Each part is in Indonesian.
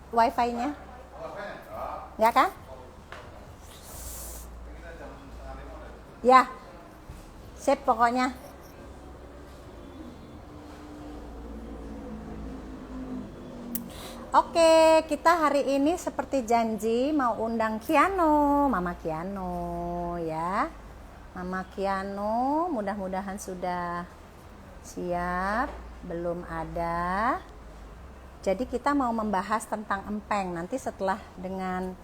wifi-nya? Ya kan? Ya, sip pokoknya. Oke, kita hari ini seperti janji mau undang Kiano, Mama Kiano ya. Mama Kiano mudah-mudahan sudah siap, belum ada. Jadi kita mau membahas tentang empeng. Nanti setelah dengan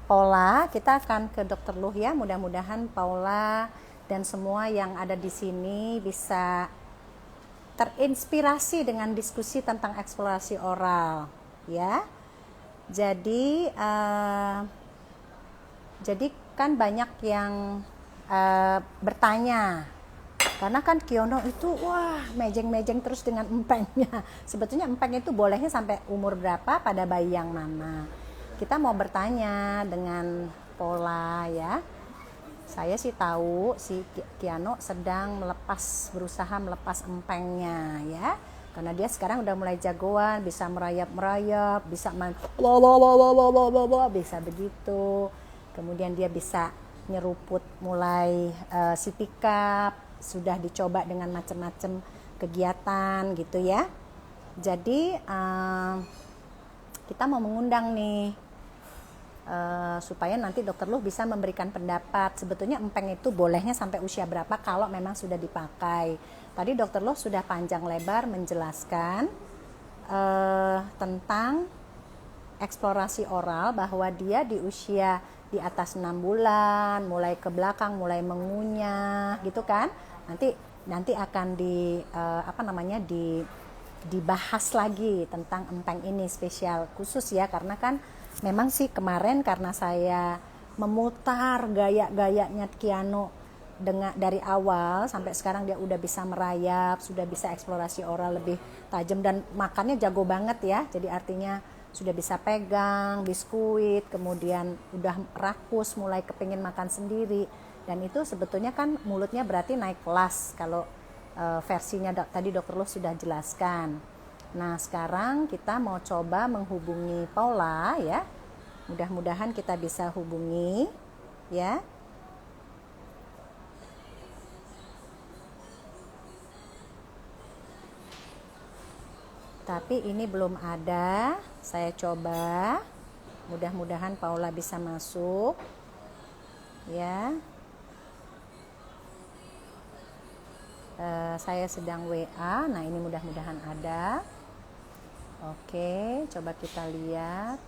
Paula, kita akan ke Dokter Luh ya. Mudah-mudahan Paula dan semua yang ada di sini bisa terinspirasi dengan diskusi tentang eksplorasi oral ya. Jadi kan banyak yang bertanya, karena kan Kiono itu wah mejeng-mejeng terus dengan empengnya. Sebetulnya empeng itu bolehnya sampai umur berapa pada bayi yang mana? Kita mau bertanya dengan Paula ya. Saya sih tahu si Kiano sedang berusaha melepas empengnya ya. Karena dia sekarang udah mulai jagoan, bisa merayap-merayap, bisa bisa begitu. Kemudian dia bisa nyeruput mulai sitikap, sudah dicoba dengan macam-macam kegiatan gitu ya. Jadi kita mau mengundang nih supaya nanti Dokter Luh bisa memberikan pendapat. Sebetulnya empeng itu bolehnya sampai usia berapa kalau memang sudah dipakai. Tadi Dokter Luh sudah panjang lebar menjelaskan tentang eksplorasi oral, bahwa dia di usia di atas 6 bulan, mulai ke belakang, mulai mengunyah gitu kan. Nanti akan dibahas lagi tentang empeng ini spesial khusus ya, karena kan memang sih kemarin karena saya memutar gaya-gayanya Kiano dari awal sampai sekarang, dia udah bisa merayap, sudah bisa eksplorasi oral lebih tajam dan makannya jago banget ya. Jadi artinya sudah bisa pegang biskuit, kemudian udah rakus, mulai kepingin makan sendiri. Dan itu sebetulnya kan mulutnya berarti naik kelas kalau versinya tadi Dokter Luh sudah jelaskan. Nah sekarang kita mau coba menghubungi Paula ya. Mudah-mudahan kita bisa hubungi ya. Tapi ini belum ada. Saya coba. Mudah-mudahan Paula bisa masuk. Ya. Saya sedang WA. Nah, ini mudah-mudahan ada. Oke, coba kita lihat.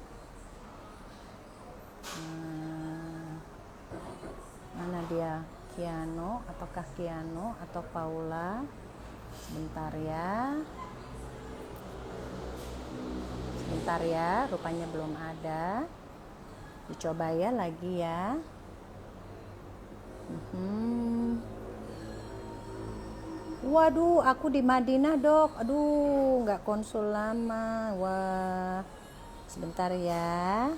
Mana dia? Kiano ataukah Kiano atau Paula? Sebentar ya. Bentar ya, rupanya belum ada. Dicoba ya lagi ya. Waduh, aku di Madinah dok. Aduh, nggak konsul lama. Wah, sebentar ya.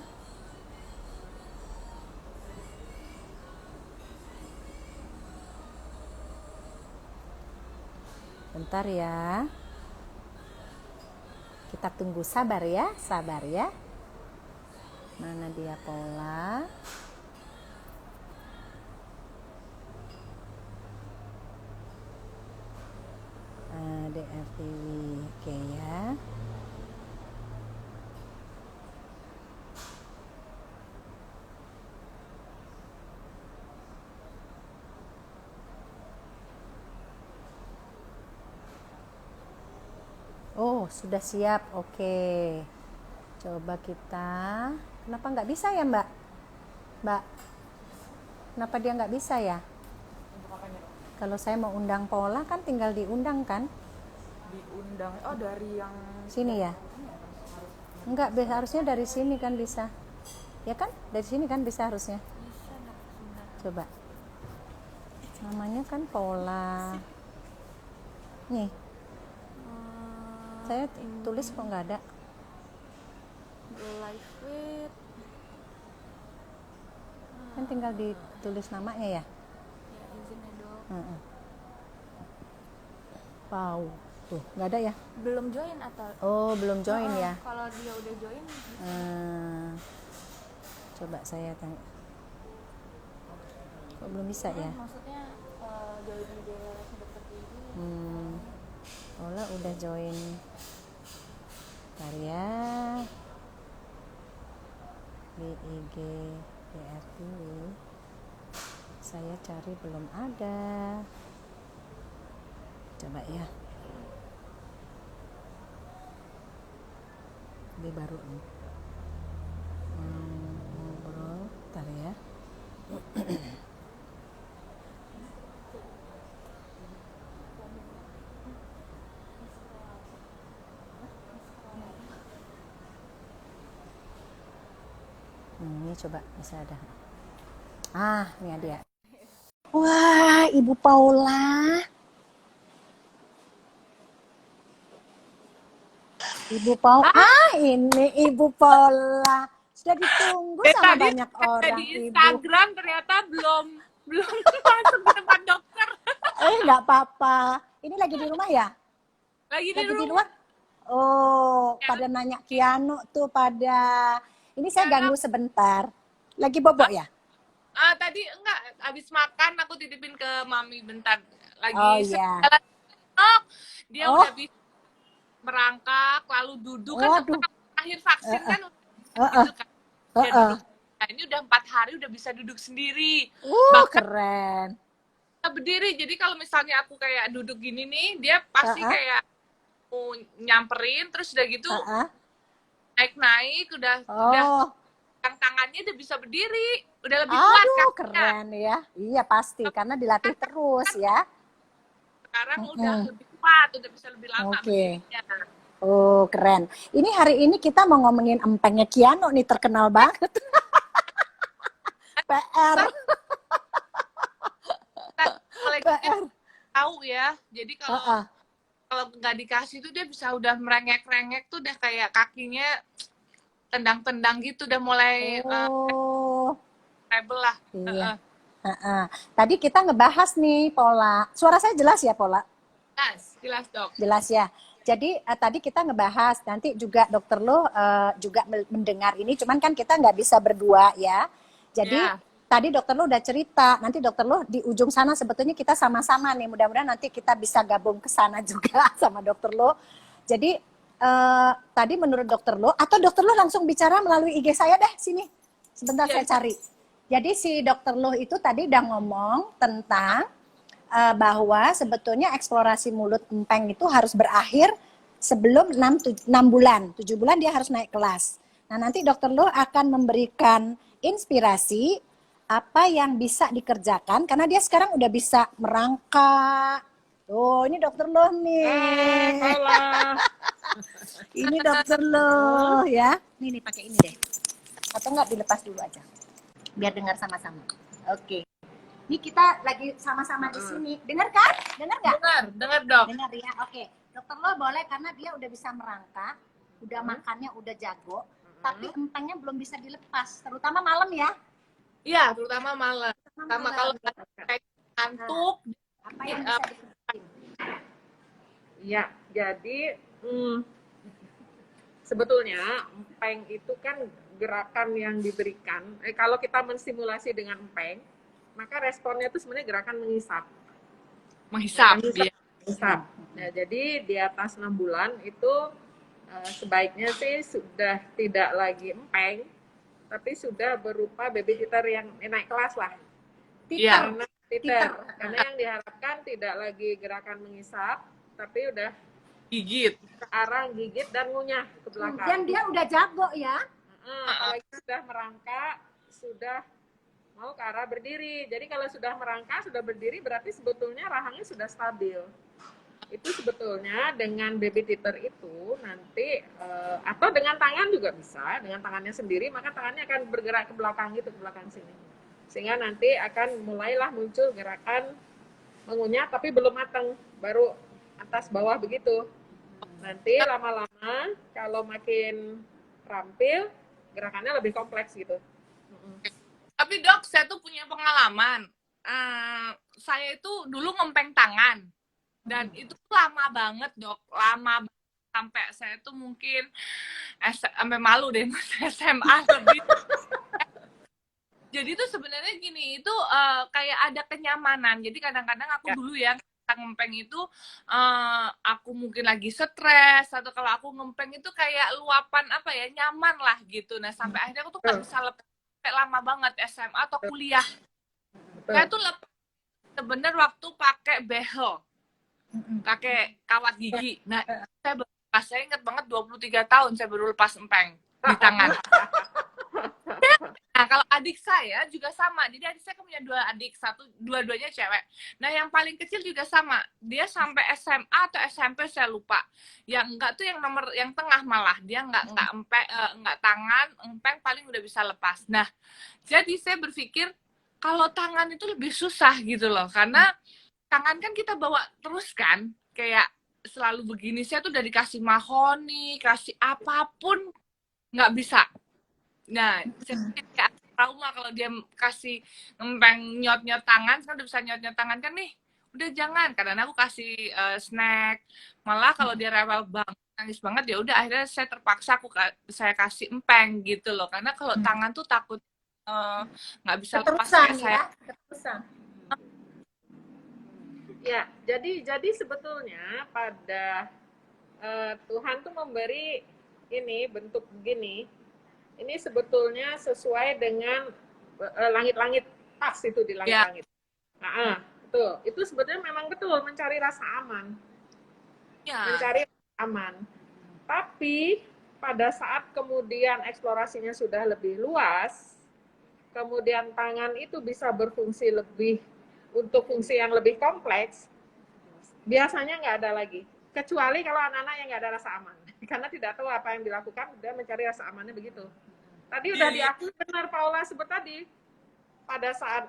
Bentar ya. Kita tunggu, sabar ya. Mana dia Paula? DFTV, oke ya. Oh, sudah siap. Oke. Coba kita. Kenapa nggak bisa ya, Mbak? Mbak, kenapa dia nggak bisa ya? Kalau saya mau undang Paula kan tinggal diundang kan? Diundang. Oh, dari yang sini ya? Enggak, harusnya dari sini kan bisa. Ya kan? Dari sini kan bisa harusnya. Coba. Namanya kan Paula. Nih. Saya tulis kok nggak ada. Live with. Kan tinggal ditulis namanya ya. Ya, izin ya dok. Wow. Tuh, nggak ada ya? Belum join atau Oh, belum join ya. kalau dia udah join Eh, coba saya tanya. Kok belum bisa ya? maksudnya join ide seperti ini. Ola udah join. Bentar ya. BIG BRI. Saya cari belum ada. Coba ya. Ini baru nih. Ngobrol, bentar ya. Ini coba bisa ada. Ini dia. Wah, Ibu Paula. Ibu Paula. Ini Ibu Paula. Sudah ditunggu sama Tadi banyak orang, di Ibu. Instagram ternyata belum masuk ke tempat dokter. Nggak apa-apa. Ini lagi di rumah ya? Lagi di Lagi di rumah. luar? Oh, pada nanya Kiano tuh pada. Ini saya ganggu sebentar. Lagi bobok ya? Tadi enggak, habis makan aku titipin ke mami bentar. Lagi Oh iya. jalan. Dia Oh. udah bisa merangkak, lalu duduk kan Waduh. akhir vaksin kan Heeh. gitu kan. Dia duduk. Nah, ini udah 4 hari udah bisa duduk sendiri. Bahkan Keren. berdiri. Jadi kalau misalnya aku kayak duduk gini nih, dia pasti kayak mau nyamperin, terus udah gitu naik udah tangannya udah bisa berdiri, udah lebih kuat kan. Keren ya. Iya pasti karena dilatih terus ya. Sekarang udah lebih kuat, udah bisa lebih lama berdirinya. Oh, keren. Ini hari ini kita mau ngomongin empengnya Kiano nih, terkenal banget. PR. PR. Tahu ya. Jadi kalau nggak dikasih tuh dia bisa udah merengek-rengek tuh udah kayak kakinya tendang-tendang gitu, udah mulai rebel lah. Iya. Tadi kita ngebahas nih Pola. Suara saya jelas ya Pola? Jelas dok. Jelas ya. Jadi tadi kita ngebahas, nanti juga dokter lo juga mendengar ini, cuman kan kita nggak bisa berdua ya. Jadi tadi dokter lo udah cerita, nanti dokter lo di ujung sana sebetulnya kita sama-sama nih, mudah-mudahan nanti kita bisa gabung ke sana juga sama dokter lo. Jadi tadi menurut dokter lo, atau dokter lo langsung bicara melalui IG saya deh, sini. Sebentar saya cari. Jadi si dokter lo itu tadi udah ngomong tentang bahwa sebetulnya eksplorasi mulut empeng itu harus berakhir sebelum 6 bulan. 7 bulan dia harus naik kelas. Nah, nanti dokter lo akan memberikan inspirasi apa yang bisa dikerjakan karena dia sekarang udah bisa merangkak. Oh, ini dokter lo nih. Ini dokter lo ya. Nih pakai ini deh. Atau enggak dilepas dulu aja. Biar dengar sama-sama. Oke. Ini kita lagi sama-sama di sini. Dengar kan? Dengar nggak? Dengar dok. Dengar ya. Oke. Dokter lo boleh karena dia udah bisa merangkak, udah makannya udah jago, tapi empengnya belum bisa dilepas, terutama malam ya. Iya, terutama malam. Sama kalau kayak ngantuk. Apa yang bisa dikerjain? Ya, jadi sebetulnya empeng itu kan gerakan yang diberikan. Kalau kita mensimulasi dengan empeng, maka responnya itu sebenarnya gerakan menghisap. Menghisap. Nah, jadi di atas 6 bulan itu sebaiknya sih sudah tidak lagi empeng, tapi sudah berupa baby teeter yang naik kelas lah. Karena yang diharapkan tidak lagi gerakan menghisap, tapi udah gigit ke arah gigit dan ngunyah ke belakang. Dan dia udah jago ya. Apalagi sudah merangkak, sudah mau ke arah berdiri. Jadi kalau sudah merangkak, sudah berdiri, berarti sebetulnya rahangnya sudah stabil. Itu sebetulnya dengan baby teeter itu nanti, atau dengan tangan juga bisa, dengan tangannya sendiri, maka tangannya akan bergerak ke belakang gitu, ke belakang sini. Sehingga nanti akan mulailah muncul gerakan mengunyah, tapi belum matang, baru atas bawah begitu. Nanti lama-lama kalau makin terampil, gerakannya lebih kompleks gitu. Tapi dok, saya tuh punya pengalaman. Saya itu dulu ngempeng tangan. Dan itu lama banget dok, lama banget. Sampai saya tuh mungkin sampai malu deh SMA lebih. Jadi tuh sebenarnya gini, itu kayak ada kenyamanan. Jadi kadang-kadang aku dulu ya ngempeng itu aku mungkin lagi stres, atau kalau aku ngempeng itu kayak luapan apa ya, nyaman lah gitu. Nah sampai akhirnya aku tuh nggak bisa lepas sampai lama banget SMA atau kuliah. Saya tuh lepas sebenarnya waktu pakai behel, pakai kawat gigi. Nah saya inget banget 23 tahun saya baru lepas empeng di tangan. Nah, kalau adik saya juga sama. Jadi adik saya kan punya 2 adik, dua-duanya cewek. Nah, yang paling kecil juga sama. Dia sampai SMA atau SMP saya lupa. Yang enggak tuh yang tengah malah. Dia enggak tangan, empeng paling udah bisa lepas. Nah, jadi saya berpikir kalau tangan itu lebih susah gitu loh. Karena tangan kan kita bawa terus kan. Kayak selalu begini. Saya tuh udah dikasih mahoni, kasih apapun nggak bisa. Nah, saya kayak trauma kalau dia kasih ngempeng nyot-nyot tangan, kan udah bisa nyot-nyot tangan kan nih. Udah jangan, karena aku kasih snack. Malah kalau dia rewel banget, nangis banget, ya udah akhirnya saya terpaksa saya kasih empeng gitu loh. Karena kalau tangan tuh takut nggak bisa lepas kayak saya. Keterusan. Ya, jadi sebetulnya pada Tuhan tuh memberi ini bentuk begini. Ini sebetulnya sesuai dengan langit-langit, pas itu di langit-langit. Nah, betul. Itu sebetulnya memang betul mencari rasa aman. Mencari rasa aman. Tapi pada saat kemudian eksplorasinya sudah lebih luas, kemudian tangan itu bisa berfungsi lebih untuk fungsi yang lebih kompleks, biasanya nggak ada lagi. Kecuali kalau anak-anak yang nggak ada rasa aman. Karena tidak tahu apa yang dilakukan, dia mencari rasa amannya begitu. Tadi udah diakui benar Paula sebut tadi. Pada saat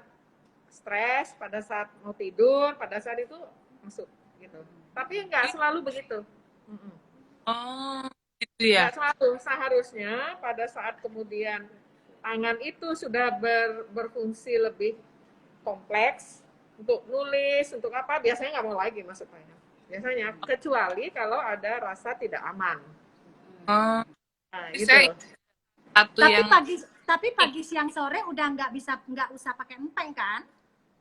stres, pada saat mau tidur, pada saat itu masuk gitu. Tapi nggak selalu begitu. Oh, gitu ya. Nggak selalu. Seharusnya pada saat kemudian tangan itu sudah berfungsi lebih kompleks, untuk nulis, untuk apa, biasanya nggak mau lagi masuk tangan. Biasanya, kecuali kalau ada rasa tidak aman. Nah, gitu. Tapi pagi siang sore udah nggak usah pakai empeng kan?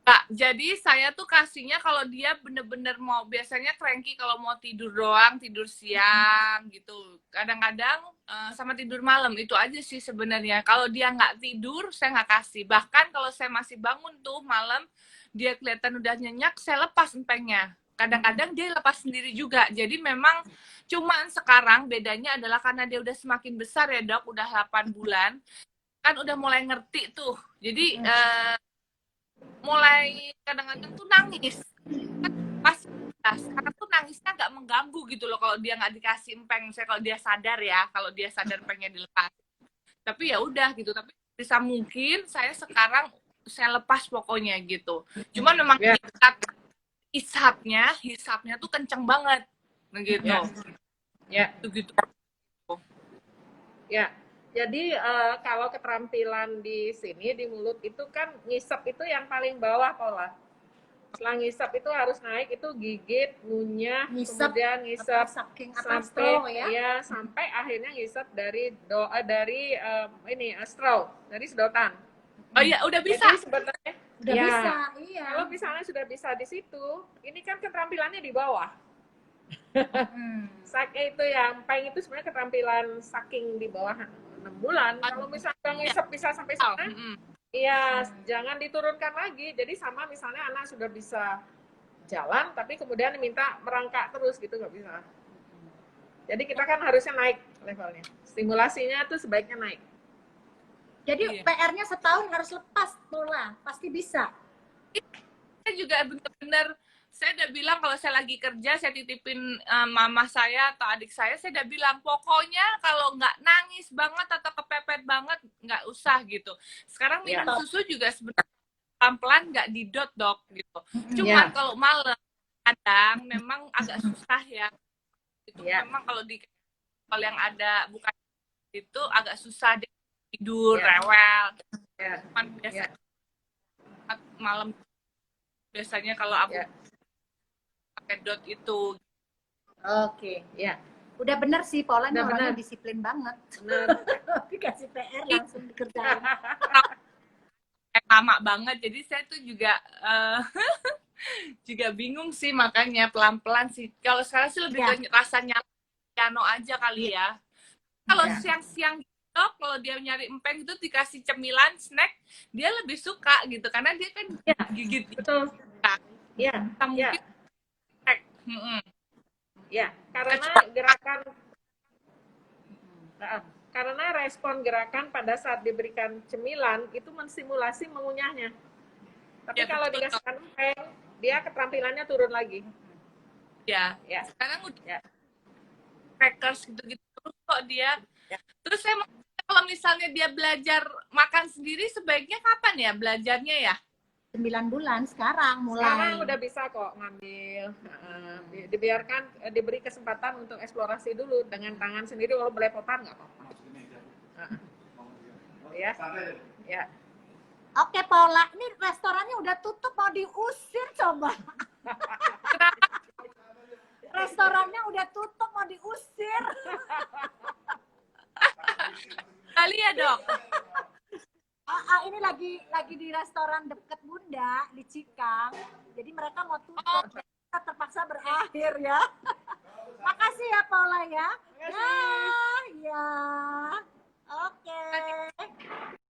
Kak, jadi saya tuh kasihnya kalau dia bener-bener mau, biasanya cranky kalau mau tidur doang, tidur siang gitu. Kadang-kadang sama tidur malam, itu aja sih sebenarnya. Kalau dia nggak tidur, saya nggak kasih. Bahkan kalau saya masih bangun tuh malam, dia kelihatan udah nyenyak, saya lepas empengnya. Kadang-kadang dia lepas sendiri juga. Jadi memang cuman sekarang bedanya adalah karena dia udah semakin besar ya dok, udah 8 bulan. Kan udah mulai ngerti tuh. Jadi mulai kadang-kadang tuh nangis. Pas sekarang tuh nangisnya nggak mengganggu gitu loh kalau dia nggak dikasih empeng. Saya kalau dia sadar ya, kalau dia sadar empengnya dilepas. Tapi ya udah gitu. Tapi bisa mungkin saya sekarang saya lepas pokoknya gitu. Cuman memang hisapnya tuh kenceng banget begitu. Ya. Gitu. Ya. Jadi kalau keterampilan di sini di mulut itu kan ngisap itu yang paling bawah Paula. Setelah ngisap itu harus naik itu gigit, ngunyah, kemudian ngisap sampai akhirnya ngisap dari straw, dari sedotan. Oh iya, udah bisa. Jadi sebenarnya udah bisa, iya. Kalau misalnya sudah bisa di situ, ini kan keterampilannya di bawah. Itu yang empeng itu sebenarnya keterampilan saking di bawah 6 bulan. Kalau misalnya ngisap bisa sampai sana, iya, jangan diturunkan lagi. Jadi sama misalnya anak sudah bisa jalan, tapi kemudian diminta merangkak terus gitu, nggak bisa. Jadi kita kan harusnya naik levelnya. Stimulasinya tuh sebaiknya naik. Jadi PR-nya setahun harus lepas bola, pasti bisa. Saya juga benar-benar, saya udah bilang kalau saya lagi kerja, saya titipin mama saya atau adik saya udah bilang, pokoknya kalau nggak nangis banget atau kepepet banget, nggak usah gitu. Sekarang minum susu juga sebenarnya pelan-pelan nggak didot dok gitu. Cuman kalau malam, kadang memang agak susah ya. Itu memang kalau yang ada bukan itu agak susah deh. Tidur, rewel. Cuman biasa malam biasanya kalau aku pakai dot itu. Oke, ya. Udah bener sih, Paula ini Udah orangnya bener. disiplin banget. Benar. Dikasih PR langsung dikerjain. Lama banget, jadi saya tuh juga juga bingung sih, makanya pelan-pelan sih. Kalau sekarang sih lebih ke rasanya piano aja kali ya. Kalau siang-siang gitu, kalau dia nyari empeng itu dikasih cemilan, snack, dia lebih suka gitu, karena dia kan gigit. Betul. Iya. Mungkin snack. Ya, karena respon gerakan pada saat diberikan cemilan itu mensimulasi mengunyahnya. Tapi kalau dikasihkan empeng, dia keterampilannya turun lagi. Ya. Sekarang udah crackers gitu-gitu terus kok dia. Terus saya mau, kalau misalnya dia belajar makan sendiri, sebaiknya kapan ya belajarnya ya? 9 bulan sekarang mulai. Sekarang udah bisa kok ngambil. Dibiarkan, diberi kesempatan untuk eksplorasi dulu dengan tangan sendiri, kalau belepotan nggak apa-apa. Ya. Oke, Paula, ini restorannya udah tutup, mau diusir coba. Restorannya udah tutup, mau diusir. Kali ya, Dok? Ini lagi di restoran deket Bunda di Cikang. Jadi mereka mau tutup. Kita terpaksa berakhir ya. Makasih ya Paula ya. Ya. Oke.